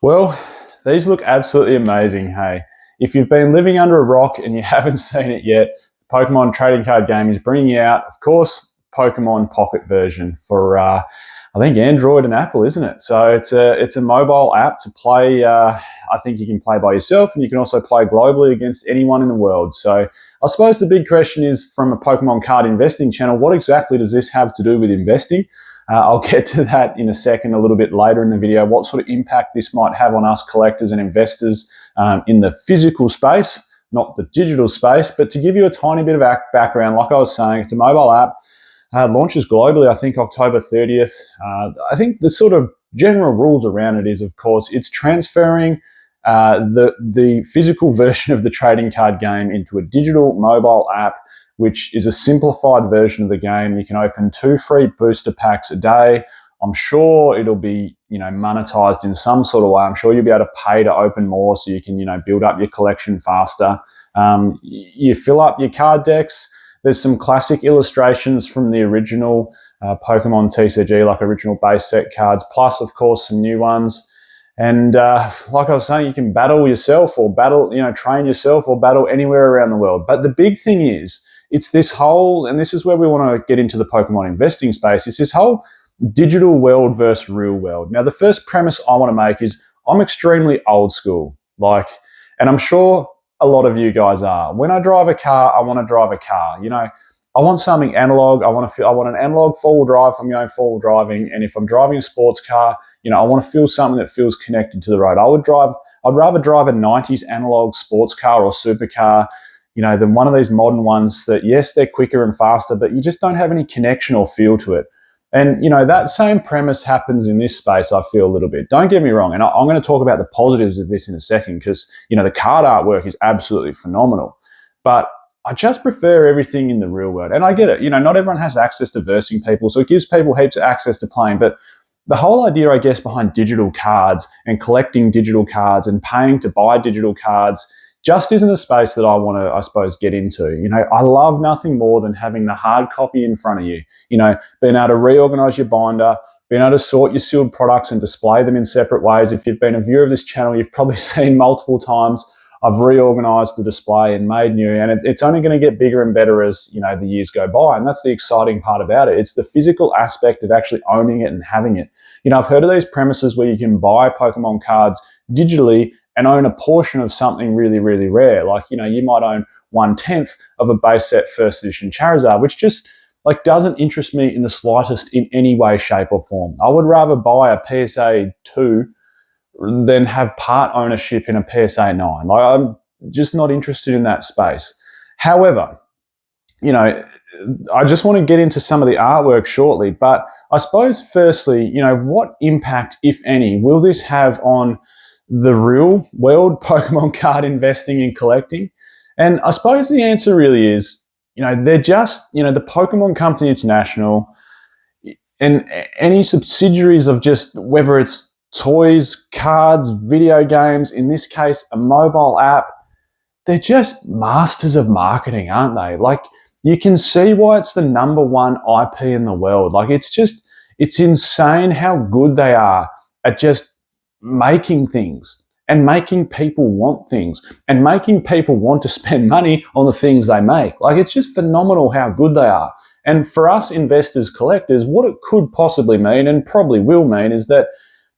Well, these look absolutely amazing, hey. If you've been living under a rock and you haven't seen it yet, the Pokemon trading card game is bringing out, of course, Pokemon Pocket version for, I think, Android and Apple, isn't it? So it's a mobile app to play. I think you can play by yourself, and you can also play globally against anyone in the world. So I suppose the big question is, from a Pokemon card investing channel, what exactly does this have to do with investing? I'll get to that in a second, a little bit later in the video, what sort of impact this might have on us collectors and investors in the physical space, not the digital space. But to give you a tiny bit of background, like I was saying, it's a mobile app, launches globally, I think October 30th. I think the sort of general rules around it is, of course, it's transferring the physical version of the trading card game into a digital mobile app, which is a simplified version of the game. You can open 2 free booster packs a day. I'm sure it'll be, monetized in some sort of way. I'm sure you'll be able to pay to open more so you can, build up your collection faster. You fill up your card decks. There's some classic illustrations from the original Pokemon TCG, like original base set cards, plus, of course, some new ones. And like I was saying, you can battle yourself or train yourself or battle anywhere around the world. But the big thing is, it's this whole, and this is where we want to get into the Pokemon investing space, it's this whole digital world versus real world. Now, the first premise I want to make is I'm extremely old school, and I'm sure a lot of you guys are. When I drive a car, I want to drive a car. I want something analog. I want an analog four-wheel drive if I'm going four-wheel driving, and if I'm driving a sports car, I want to feel something that feels connected to the road. I'd rather drive a 90s analog sports car or supercar, than one of these modern ones that, yes, they're quicker and faster, but you just don't have any connection or feel to it. And, that same premise happens in this space, I feel, a little bit. Don't get me wrong, and I'm going to talk about the positives of this in a second because, the card artwork is absolutely phenomenal. But I just prefer everything in the real world. And I get it, not everyone has access to versing people, so it gives people heaps of access to playing. But the whole idea, I guess, behind digital cards and collecting digital cards and paying to buy digital cards just isn't a space that I want to, I suppose, get into. I love nothing more than having the hard copy in front of you, being able to reorganize your binder, being able to sort your sealed products and display them in separate ways. If you've been a viewer of this channel, you've probably seen multiple times I've reorganized the display and made new, and it's only going to get bigger and better as, the years go by. And that's the exciting part about it. It's the physical aspect of actually owning it and having it. I've heard of these premises where you can buy Pokemon cards digitally and own a portion of something really, really rare. Like, you might own 1/10 of a base set first edition Charizard, which just doesn't interest me in the slightest in any way, shape or form. I would rather buy a PSA 2 than have part ownership in a PSA 9. I'm just not interested in that space. However, I just want to get into some of the artwork shortly, but I suppose firstly, what impact, if any, will this have on the real world Pokemon card investing and collecting? And I suppose the answer really is, they're just, the Pokemon Company International and any subsidiaries of just whether it's toys, cards, video games, in this case, a mobile app, they're just masters of marketing, aren't they? You can see why it's the #1 IP in the world. It's insane how good they are at just making things and making people want things and making people want to spend money on the things they make. It's just phenomenal how good they are. And for us investors, collectors, what it could possibly mean, and probably will mean, is that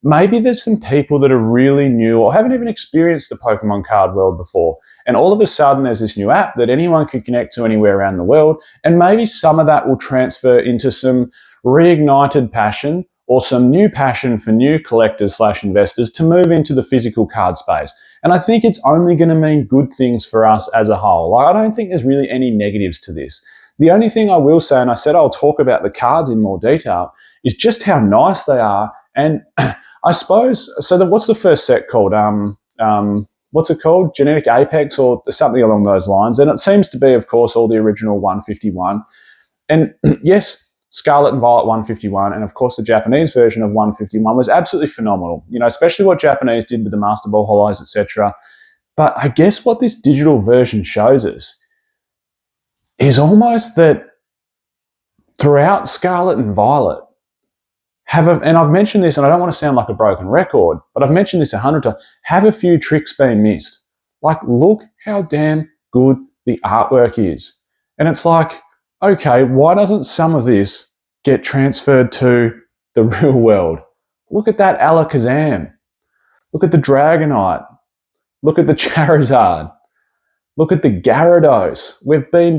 maybe there's some people that are really new or haven't even experienced the Pokemon card world before. And all of a sudden there's this new app that anyone can connect to anywhere around the world. And maybe some of that will transfer into some reignited passion or some new passion for new collectors/investors to move into the physical card space. And I think it's only going to mean good things for us as a whole. I don't think there's really any negatives to this. The only thing I will say, and I said I'll talk about the cards in more detail, is just how nice they are. And I suppose, what's the first set called? What's it called? Genetic Apex or something along those lines. And it seems to be, of course, all the original 151. And yes, Scarlet and Violet 151, and of course the Japanese version of 151 was absolutely phenomenal, especially what Japanese did with the Master Ball Hollows, etc. But I guess what this digital version shows us is almost that throughout Scarlet and Violet, and I've mentioned this, and I don't want to sound like a broken record, but I've mentioned this 100 times. Have a few tricks been missed? Like, look how damn good the artwork is. And it's like, okay, why doesn't some of this get transferred to the real world? Look at that Alakazam. Look at the Dragonite. Look at the Charizard. Look at the Gyarados.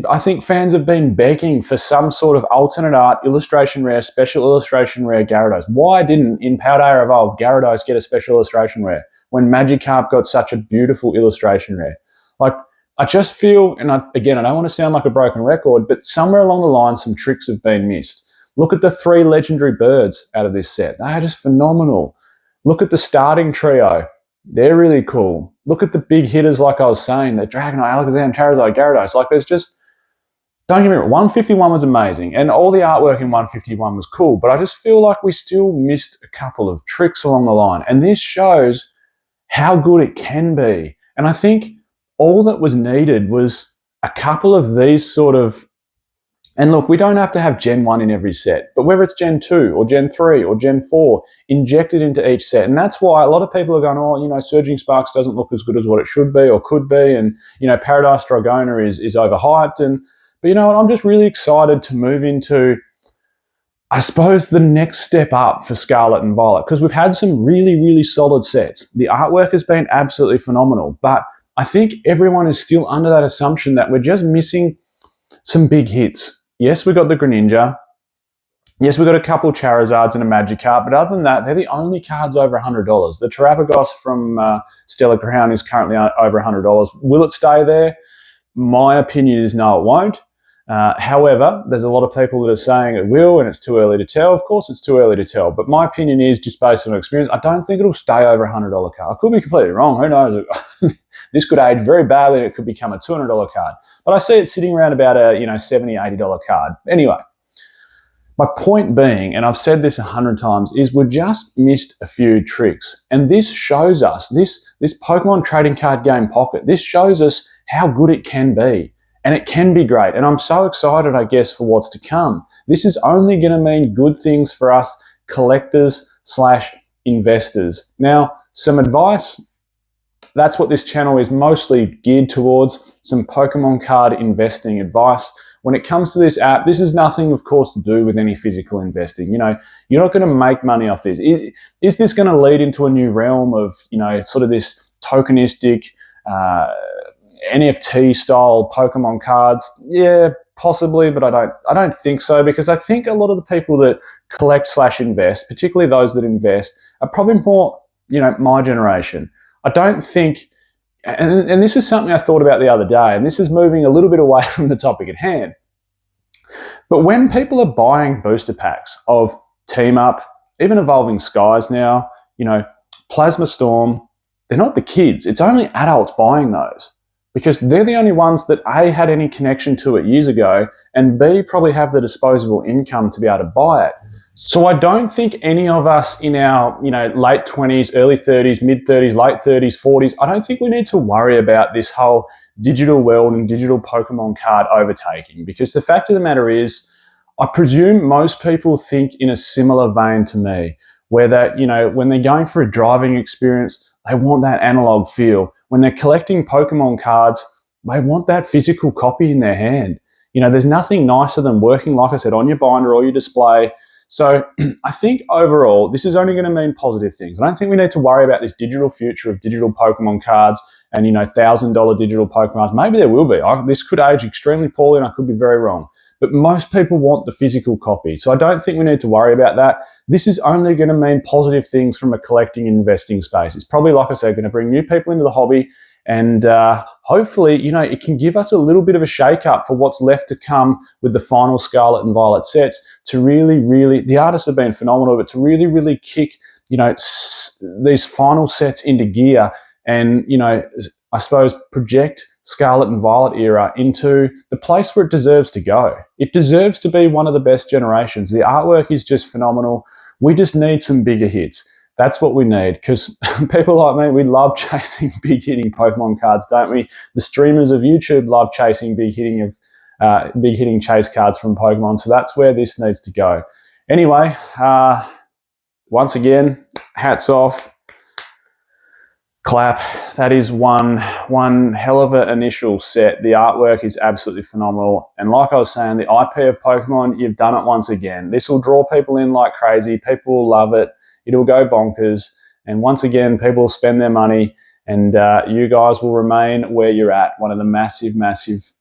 I think fans have been begging for some sort of alternate art, illustration rare, special illustration rare Gyarados. Why didn't, in Paldea Evolved, Gyarados get a special illustration rare when Magikarp got such a beautiful illustration rare? Like, I just feel, and again, I don't want to sound like a broken record, but somewhere along the line, some tricks have been missed. Look at the 3 legendary birds out of this set. They are just phenomenal. Look at the starting trio. They're really cool. Look at the big hitters, like I was saying, the Dragonite, Alakazam, Charizard, Gyarados. Like, there's just, don't get me wrong, 151 was amazing, and all the artwork in 151 was cool, but I just feel like we still missed a couple of tricks along the line, and this shows how good it can be. And I think all that was needed was a couple of these sort of, and look, we don't have to have Gen 1 in every set, but whether it's Gen 2 or Gen 3 or Gen 4, injected into each set. And that's why a lot of people are going, oh, you know, Surging Sparks doesn't look as good as what it should be or could be. And, you know, Paradise Dragona is overhyped. But you know what? I'm just really excited to move into, I suppose, the next step up for Scarlet and Violet, because we've had some really, really solid sets. The artwork has been absolutely phenomenal, but I think everyone is still under that assumption that we're just missing some big hits. Yes, we got the Greninja. Yes, we got a couple Charizards and a Magikarp, but other than that, they're the only cards over $100. The Terapagos from Stellar Crown is currently over $100. Will it stay there? My opinion is no, it won't. However, there's a lot of people that are saying it will and it's too early to tell. Of course, it's too early to tell, but my opinion is, just based on experience, I don't think it'll stay over $100 card. I could be completely wrong. Who knows? This could age very badly and it could become a $200 card. But I see it sitting around about a $70, $80 card. Anyway, my point being, and I've said this 100 times, is we've just missed a few tricks. And this shows us, this Pokemon trading card game Pocket, this shows us how good it can be. And it can be great. And I'm so excited, I guess, for what's to come. This is only going to mean good things for us collectors/investors. Now, some advice. That's what this channel is mostly geared towards, some Pokemon card investing advice. When it comes to this app, this is nothing, of course, to do with any physical investing. You know, you're not going to make money off this. Is this going to lead into a new realm of, sort of this tokenistic, NFT style Pokemon cards? Yeah, possibly, but I don't think so, because I think a lot of the people that collect/invest, particularly those that invest, are probably more, my generation. I don't think, and this is something I thought about the other day, and this is moving a little bit away from the topic at hand. But when people are buying booster packs of Team Up, even Evolving Skies now, Plasma Storm, they're not the kids. It's only adults buying those, because they're the only ones that A, had any connection to it years ago, and B, probably have the disposable income to be able to buy it. So I don't think any of us in our, late 20s, early 30s, mid 30s, late 30s, 40s, I don't think we need to worry about this whole digital world and digital Pokemon card overtaking, because the fact of the matter is, I presume most people think in a similar vein to me, where that, when they're going for a driving experience, they want that analog feel. When they're collecting Pokemon cards, they want that physical copy in their hand. There's nothing nicer than working, like I said, on your binder or your display. So I think overall, this is only going to mean positive things. I don't think we need to worry about this digital future of digital Pokemon cards and, $1,000 digital Pokemon. Maybe there will be. This could age extremely poorly and I could be very wrong. But most people want the physical copy. So I don't think we need to worry about that. This is only going to mean positive things from a collecting and investing space. It's probably, like I said, going to bring new people into the hobby. And hopefully, it can give us a little bit of a shake-up for what's left to come with the final Scarlet and Violet sets, to really, really, the artists have been phenomenal, but to really, really kick, these final sets into gear and, I suppose project Scarlet and Violet era into the place where it deserves to go. It deserves to be one of the best generations. The artwork is just phenomenal. We just need some bigger hits. That's what we need, because people like me, we love chasing big hitting Pokemon cards, don't we? The streamers of YouTube love chasing big hitting chase cards from Pokemon. So that's where this needs to go. Anyway, once again, hats off. Clap. That is one hell of an initial set. The artwork is absolutely phenomenal. And like I was saying, the IP of Pokemon, you've done it once again. This will draw people in like crazy. People will love it. It'll go bonkers. And once again, people will spend their money, and you guys will remain where you're at. One of the massive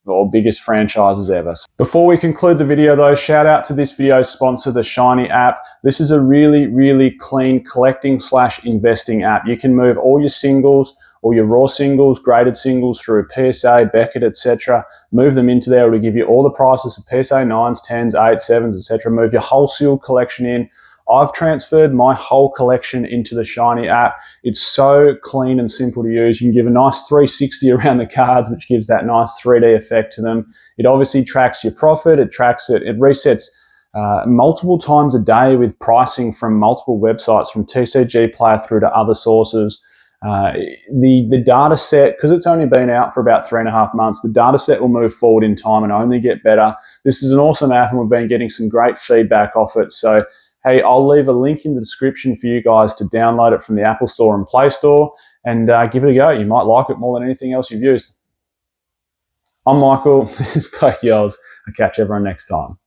or biggest franchises ever. Before we conclude the video though, shout out to this video's sponsor, the Shiny app. This is a really clean collecting / investing app. You can move all your singles, all your raw singles, graded singles through PSA, Beckett, etc. Move them into there. It'll give you all the prices for PSA 9s, 10s, 8s, 7s, etc. Move your whole sealed collection in. I've transferred my whole collection into the Shiny app. It's so clean and simple to use. You can give a nice 360 around the cards, which gives that nice 3D effect to them. It obviously tracks your profit. It tracks it. It resets multiple times a day with pricing from multiple websites, from TCG Player through to other sources. The data set, because it's only been out for about 3.5 months, the data set will move forward in time and only get better. This is an awesome app, and we've been getting some great feedback off it. So hey, I'll leave a link in the description for you guys to download it from the Apple Store and Play Store, and give it a go. You might like it more than anything else you've used. I'm Michael. This is Poke Yells. I'll catch everyone next time.